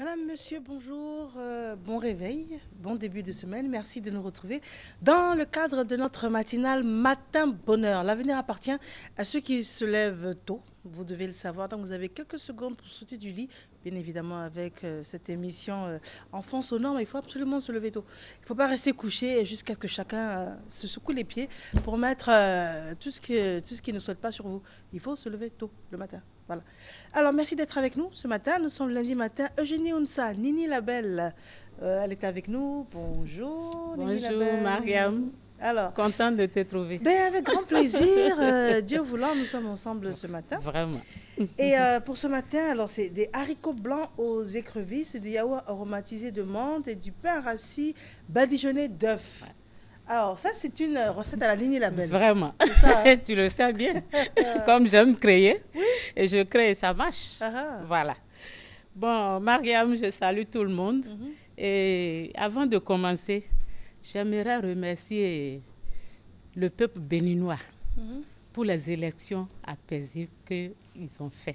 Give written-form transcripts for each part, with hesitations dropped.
Madame, monsieur, bonjour, bon réveil, bon début de semaine. Merci de nous retrouver dans le cadre de notre matinale Matin Bonheur. L'avenir appartient à ceux qui se lèvent tôt. Vous devez le savoir. Donc, vous avez quelques secondes pour sauter du lit. Bien évidemment, avec cette émission Enfants sonore, mais il faut absolument se lever tôt. Il ne faut pas rester couché jusqu'à ce que chacun se secoue les pieds pour mettre tout ce qu'il ne souhaite pas sur vous. Il faut se lever tôt le matin. Voilà. Alors, merci d'être avec nous ce matin. Nous sommes lundi matin. Eugénie Ounsa, Nini Labelle, elle est avec nous. Bonjour, Nini Labelle. Bonjour, Mariam. Alors, Contente de te trouver. ben, avec grand plaisir. Dieu voulant, nous sommes ensemble ce matin. Vraiment. Et pour ce matin, alors c'est des haricots blancs aux écrevisses, du yaourt aromatisé de menthe et du pain rassis badigeonné d'œufs. Alors, ça, c'est une recette à la Nini Labelle. Vraiment. C'est ça, hein? Tu le sais bien. Comme j'aime créer, et je crée, ça marche. Ah, Voilà. Bon, Mariam, je salue tout le monde. Et avant de commencer, j'aimerais remercier le peuple béninois pour les élections apaisées qu'ils ont faites.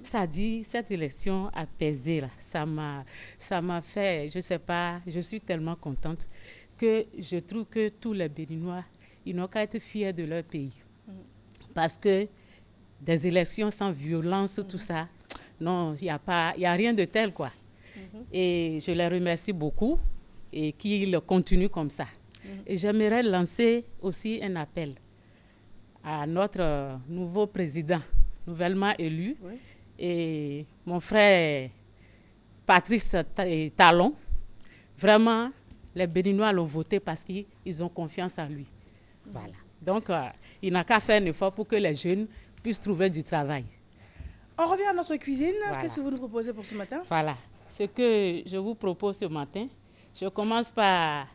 Ça dit, cette élection apaisée, là, ça m'a fait, je ne sais pas, je suis tellement contente que je trouve que tous les Béninois, ils n'ont qu'à être fiers de leur pays. Parce que des élections sans violence, tout ça, non, il n'y a rien de tel, quoi. Et je les remercie beaucoup et qu'ils continuent comme ça. Et j'aimerais lancer aussi un appel à notre nouveau président, nouvellement élu, et mon frère Patrice Talon. Vraiment, les Béninois l'ont voté parce qu'ils ont confiance en lui. Voilà. Donc, il n'a qu'à faire un effort pour que les jeunes puissent trouver du travail. on revient à notre cuisine. Voilà. Qu'est-ce que vous nous proposez pour ce matin? Voilà. Ce que je vous propose ce matin, je commence par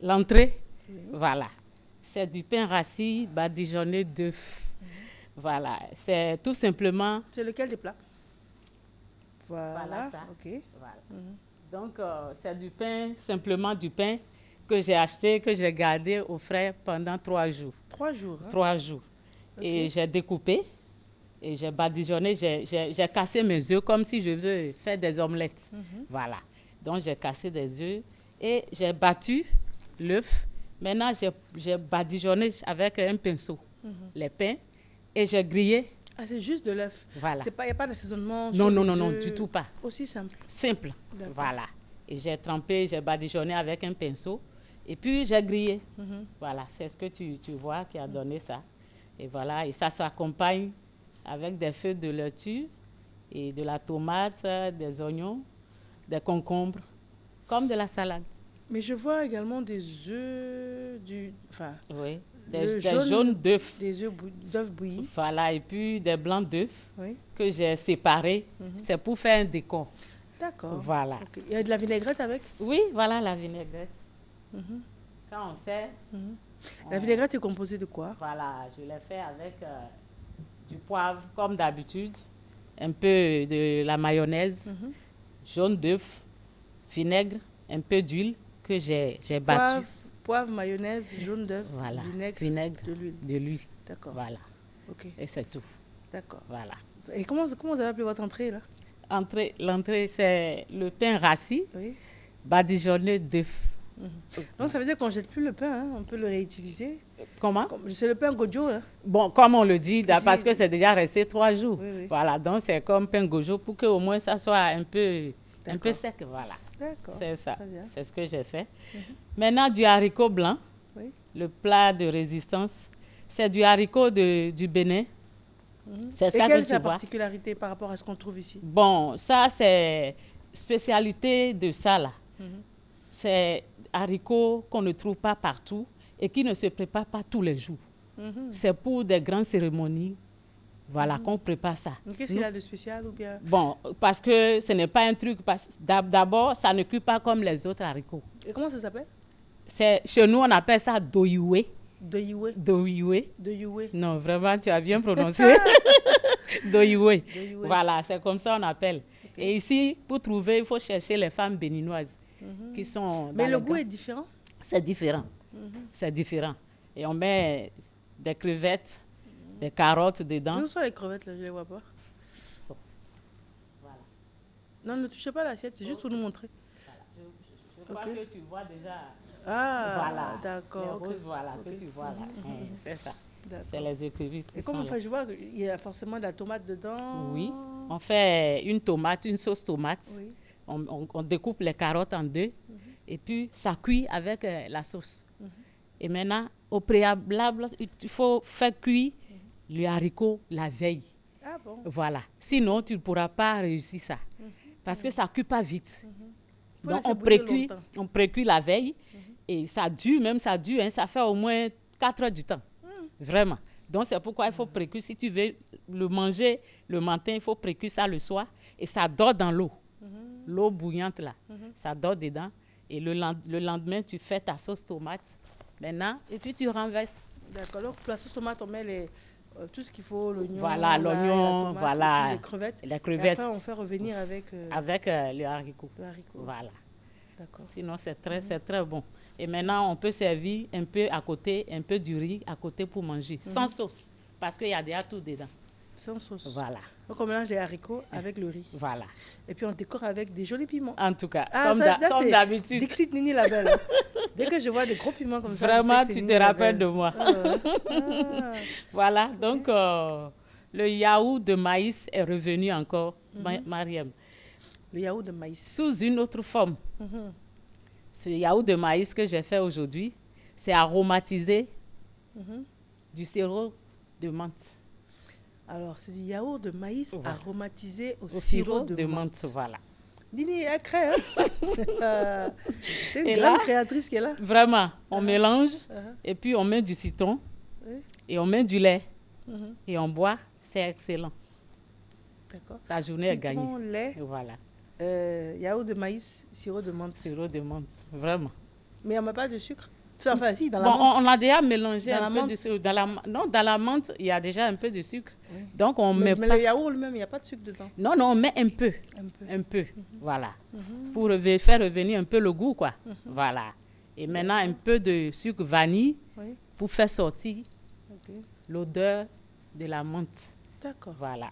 l'entrée. Voilà. C'est du pain rassis badigeonné d'œufs. Voilà. C'est tout simplement... C'est lequel des plats? Voilà ça. Ok. Voilà. Donc, c'est du pain, simplement du pain que j'ai acheté, que j'ai gardé au frais pendant 3 jours. 3 jours. Hein? 3 jours. Ok. Et j'ai découpé et j'ai badigeonné, j'ai cassé mes œufs comme si je veux faire des omelettes. Voilà. Donc, j'ai cassé des œufs et j'ai battu l'œuf. Maintenant, j'ai badigeonné avec un pinceau les pains et j'ai grillé. Ah, c'est juste de l'œuf. Voilà. Il n'y a pas d'assaisonnement. Non, sur non, les non, non, œufs. du tout pas. Aussi simple. Simple. D'accord. Voilà. Et j'ai trempé, j'ai badigeonné avec un pinceau. Et puis, j'ai grillé. Voilà, c'est ce que tu vois qui a donné ça. Et voilà, et ça s'accompagne avec des feuilles de laitue et de la tomate, des oignons, des concombres, comme de la salade. Mais je vois également des œufs, Oui, le des jaune jaunes d'œufs. des œufs d'œufs bouillis. Voilà, et puis des blancs d'œufs Oui. que j'ai séparés. C'est pour faire un décor. D'accord. Voilà. Ok. Il y a de la vinaigrette avec? Oui, voilà la vinaigrette. Quand on sert, La vinaigrette est composée de quoi? voilà, je l'ai fait avec du poivre, comme d'habitude, un peu de la mayonnaise, jaune d'œuf, vinaigre, un peu d'huile que j'ai battu. Poivre, mayonnaise, jaune d'œuf, Voilà, vinaigre, de l'huile. de l'huile. D'accord. Voilà, Ok. et c'est tout. D'accord. Voilà. Et comment vous avez appelé votre entrée là? L'entrée, c'est le pain rassis, Oui. badigeonné d'œuf. Donc ça veut dire qu'on ne jette plus le pain, hein? On peut le réutiliser. Comment? C'est le pain gojo là. Bon, comme on le dit, Ici, parce que c'est déjà resté 3 jours. Oui, oui. Voilà, donc c'est comme pain gojo pour qu'au moins ça soit un peu D'accord. sec. Voilà, D'accord. c'est ça. Très bien. C'est ce que j'ai fait. Maintenant, du haricot blanc, Oui. le plat de résistance, c'est du haricot du Bénin. C'est Et ça quelle que est tu sa vois. particularité par rapport à ce qu'on trouve ici? Bon, ça, c'est spécialité de ça, là. C'est haricot qu'on ne trouve pas partout et qui ne se prépare pas tous les jours. C'est pour des grandes cérémonies, voilà, qu'on prépare ça. Qu'est-ce qu'il y a de spécial ou bien? Bon, parce que ce n'est pas un truc... D'abord, ça ne cuit pas comme les autres haricots. Et comment ça s'appelle? Chez nous, on appelle ça doyoué. Doyoué. Doyoué. Doyoué. Non, vraiment, tu as bien prononcé. Doyoué. Doyoué. Voilà, c'est comme ça on appelle. Ok. Et ici, pour trouver, il faut chercher les femmes béninoises qui sont... Mais dans le les goût grands- est différent? C'est différent. C'est différent. Et on met des crevettes, des carottes dedans. Où sont les crevettes là? Je ne les vois pas. Voilà. Non, ne touchez pas l'assiette, c'est juste pour nous montrer. Je crois que tu vois déjà. Ah, Voilà. d'accord. Les roses, voilà, que tu vois là. C'est ça. C'est les écrevisses qui Et sont comment on là. fait? Je vois qu'il y a forcément de la tomate dedans. Oui, on fait une tomate, une sauce tomate. Oui. On découpe les carottes en deux et puis ça cuit avec la sauce. Et maintenant, au préalable, il faut faire cuire le haricot la veille. Ah bon? Voilà. Sinon, tu ne pourras pas réussir ça. Parce que ça ne cuit pas vite. Donc, on précuit la veille et ça dure, hein, ça fait au moins 4 heures du temps. Vraiment. Donc, c'est pourquoi il faut précuire. Si tu veux le manger le matin, il faut précuire ça le soir et ça dort dans l'eau. L'eau bouillante là. Ça dort dedans. Et le lendemain, tu fais ta sauce tomate. Maintenant, et puis tu renverses. D'accord. Donc, pour la sauce tomate, on met tout ce qu'il faut, l'oignon. Voilà, l'oignon, voilà. Les crevettes. Les crevettes. Et après, on fait revenir avec... Avec le haricot. Le haricot. Voilà. D'accord. Sinon, c'est très bon. Et maintenant, on peut servir un peu à côté, un peu du riz à côté pour manger. Sans sauce. Parce qu'il y a déjà tout dedans. Sans sauce. Voilà. Donc, on mélange les haricots avec le riz. Voilà. Et puis, on décore avec des jolis piments. En tout cas, Ah, comme d'habitude. Dixit Nini la belle. Dès que je vois des gros piments comme ça, vraiment, je sais que tu Nini te la rappelles belle. de moi. Ah. Voilà. Donc, le yaourt de maïs est revenu encore, Mariam. Le yaourt de maïs. Sous une autre forme. Ce yaourt de maïs que j'ai fait aujourd'hui, c'est aromatisé du sirop de menthe. Alors, c'est du yaourt de maïs aromatisé au sirop sirop de menthe. Voilà. Nini, elle crée, hein? C'est une grande créatrice qui est là. Vraiment, on mélange et puis on met du citron et on met du lait et on boit. C'est excellent. D'accord. Ta journée est gagnée. Citron, lait, voilà. yaourt de maïs, sirop de menthe. Sirop de menthe, vraiment. Mais on ne met pas de sucre? Enfin, si, dans la menthe. On a déjà mélangé un peu de sucre. Dans la menthe, il y a déjà un peu de sucre. Oui. Donc, on met pas... Mais le yaourt lui-même, il n'y a pas de sucre dedans? Non, on met un peu. Un peu. Voilà. Pour faire revenir un peu le goût, quoi. Voilà. Et maintenant, un peu de sucre vanille pour faire sortir l'odeur de la menthe. D'accord. Voilà.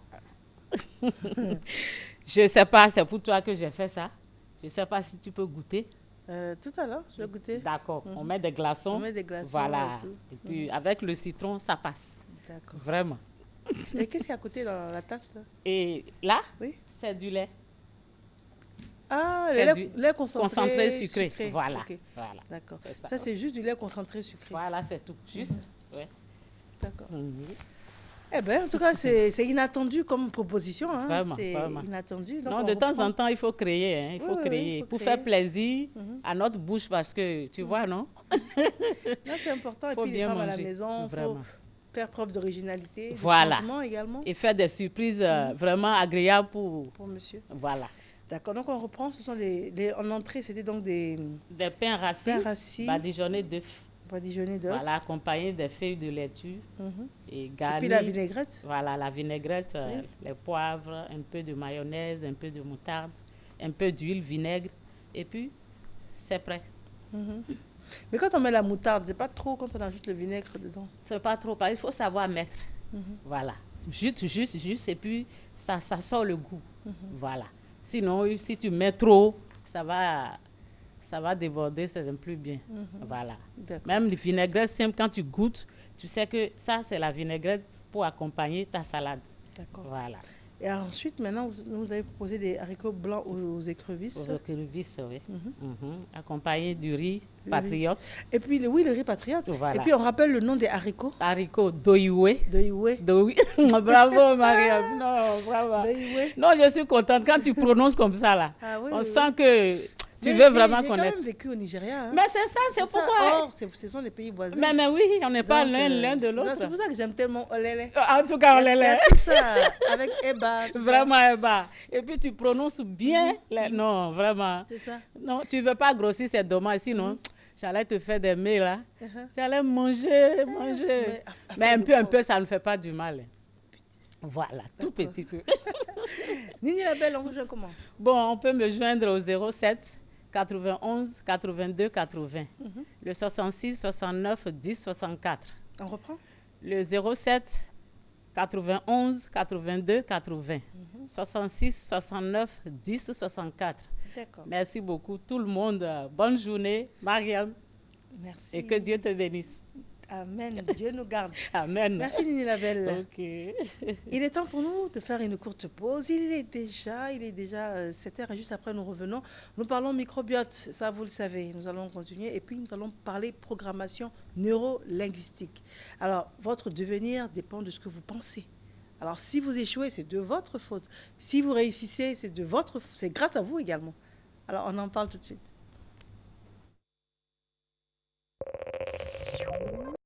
Je ne sais pas, c'est pour toi que j'ai fait ça. Je ne sais pas si tu peux goûter. Tout à l'heure, je vais goûter. D'accord. On met des glaçons. On met des glaçons. Voilà. Et puis, avec le citron, ça passe. D'accord. Vraiment. Et qu'est-ce qu'il y a à côté dans la tasse, là? Et là, c'est du lait. Ah, le lait concentré sucré. Voilà. Okay. Voilà. D'accord. Ça, c'est juste du lait concentré sucré. Voilà, c'est tout. Juste. D'accord. Eh bien, en tout cas, c'est inattendu comme proposition. Hein. Vraiment, c'est inattendu. Donc non, de temps en temps, il faut créer. Hein. Il faut créer pour faire plaisir à notre bouche parce que, tu vois, non? Non, c'est important. Faut et puis, les bien femmes manger. à la maison, il faut faire preuve d'originalité, de changement également. Et faire des surprises vraiment agréables pour monsieur. Voilà. D'accord, donc on reprend. Ce sont en entrée, c'était donc des pains rassis, badigeonnés d'œufs. Voilà, accompagnés des feuilles de laitue et garnis. Et puis la vinaigrette. Voilà, la vinaigrette, les poivres, un peu de mayonnaise, un peu de moutarde, un peu d'huile, vinaigre. Et puis, c'est prêt. Mais quand on met la moutarde, c'est pas trop quand on ajoute le vinaigre dedans? C'est pas trop, il faut savoir mettre. Voilà, juste, et puis ça sort le goût. Voilà. Sinon, si tu mets trop, ça va déborder, c'est plus bien. Voilà. Même le vinaigrette simple, quand tu goûtes, tu sais que ça, c'est la vinaigrette pour accompagner ta salade. D'accord. Voilà. Et ensuite, maintenant, vous avez proposé des haricots blancs aux écrevisses. Aux écrevisses, oui. Accompagné du riz patriote. Et puis, le riz patriote. Voilà. Et puis, on rappelle le nom des haricots. Haricots doyoué. Doyoué. Bravo, Mariam. Non, bravo. Doyoué. Non, je suis contente. Quand tu prononces comme ça, là, on sent que... Tu veux vraiment connaître. J'ai quand même vécu au Nigeria. Hein. Mais c'est ça, c'est pourquoi. Or, ce sont les pays voisins. Mais oui, on n'est pas l'un de l'autre. C'est pour ça que j'aime tellement Olélé. En tout cas, Olélé. Il y a tout ça, avec Eba. Vraiment, Eba. Et puis, tu prononces bien. Non, vraiment. C'est ça. Non, tu ne veux pas grossir, c'est dommage. Sinon, j'allais te faire des mets, là. J'allais manger. Mais un peu, ça ne fait pas du mal. Voilà, tout petit peu. Nini la belle, on vous joint comment? Bon, on peut me joindre au 07 91 82 80. Le 66 69 10 64. On reprend? Le 07 91 82 80. 66 69 10 64. D'accord. Merci beaucoup tout le monde. Bonne journée, Mariam. Merci. Et que Dieu te bénisse. Amen. Dieu nous garde. Amen. Merci Nini Labelle. Ok. Il est temps pour nous de faire une courte pause. Il est déjà 7h et juste après nous revenons. Nous parlons microbiote, ça vous le savez. Nous allons continuer et puis nous allons parler programmation neurolinguistique. Alors, votre devenir dépend de ce que vous pensez. Alors, si vous échouez, c'est de votre faute. Si vous réussissez, c'est grâce à vous également. Alors, on en parle tout de suite.